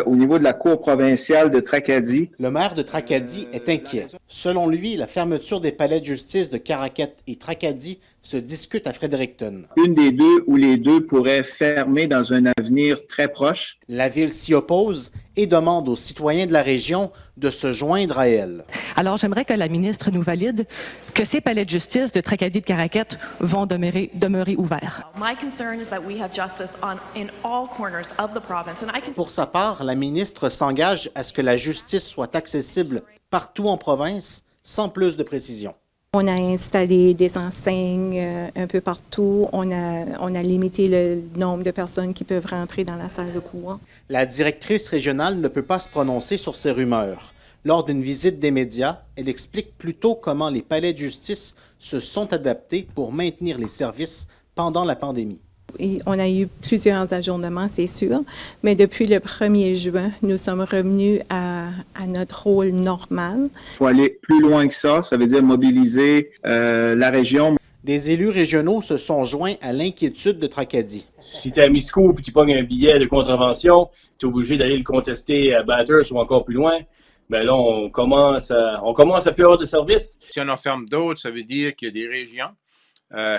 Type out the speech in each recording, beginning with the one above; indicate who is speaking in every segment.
Speaker 1: au niveau de la Cour provinciale de Tracadie.
Speaker 2: Le maire de Tracadie est inquiet. Selon lui, la fermeture des palais de justice de Caraquet et Tracadie se discute à Fredericton.
Speaker 1: Une des deux ou les deux pourraient fermer dans un avenir très proche.
Speaker 2: La ville s'y oppose et demande aux citoyens de la région de se joindre à elle.
Speaker 3: Alors, j'aimerais que la ministre nous valide que ces palais de justice de Tracadie et de Caraquet vont demeurer ouverts.
Speaker 2: Pour sa part, la ministre s'engage à ce que la justice soit accessible partout en province, sans plus de précision.
Speaker 4: On a installé des enseignes un peu partout. On a limité le nombre de personnes qui peuvent rentrer dans la salle de cour.
Speaker 2: La directrice régionale ne peut pas se prononcer sur ces rumeurs. Lors d'une visite des médias, elle explique plutôt comment les palais de justice se sont adaptés pour maintenir les services pendant la pandémie.
Speaker 4: On a eu plusieurs ajournements, c'est sûr, mais depuis le 1er juin, nous sommes revenus à notre rôle normal.
Speaker 1: Il faut aller plus loin que ça veut dire mobiliser la région.
Speaker 2: Des élus régionaux se sont joints à l'inquiétude de Tracadie.
Speaker 5: Si tu es à Miscou et tu pognes un billet de contravention, tu es obligé d'aller le contester à Bathurst ou encore plus loin. Ben là, on commence à plus avoir de services.
Speaker 6: Si on en ferme d'autres, ça veut dire qu'il y a des régions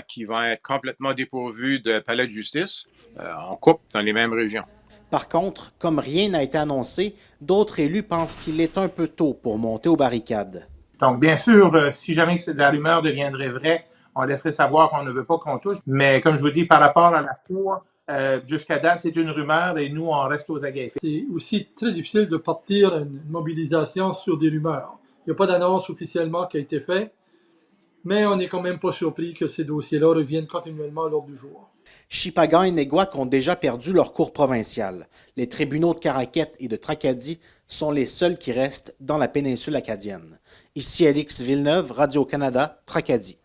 Speaker 6: qui vont être complètement dépourvues de palais de justice. On coupe dans les mêmes régions.
Speaker 2: Par contre, comme rien n'a été annoncé, d'autres élus pensent qu'il est un peu tôt pour monter aux barricades.
Speaker 7: Donc, bien sûr, si jamais la rumeur deviendrait vraie, on laisserait savoir qu'on ne veut pas qu'on touche. Mais comme je vous dis, par rapport à la Cour, jusqu'à date, c'est une rumeur et nous, on reste aux aguets.
Speaker 8: C'est aussi très difficile de partir une mobilisation sur des rumeurs. Il n'y a pas d'annonce officiellement qui a été faite, mais on n'est quand même pas surpris que ces dossiers-là reviennent continuellement à l'ordre du jour.
Speaker 2: Shippagan et Neguac ont déjà perdu leur cour provinciale. Les tribunaux de Caraquet et de Tracadie sont les seuls qui restent dans la péninsule acadienne. Ici Alix Villeneuve, Radio-Canada, Tracadie.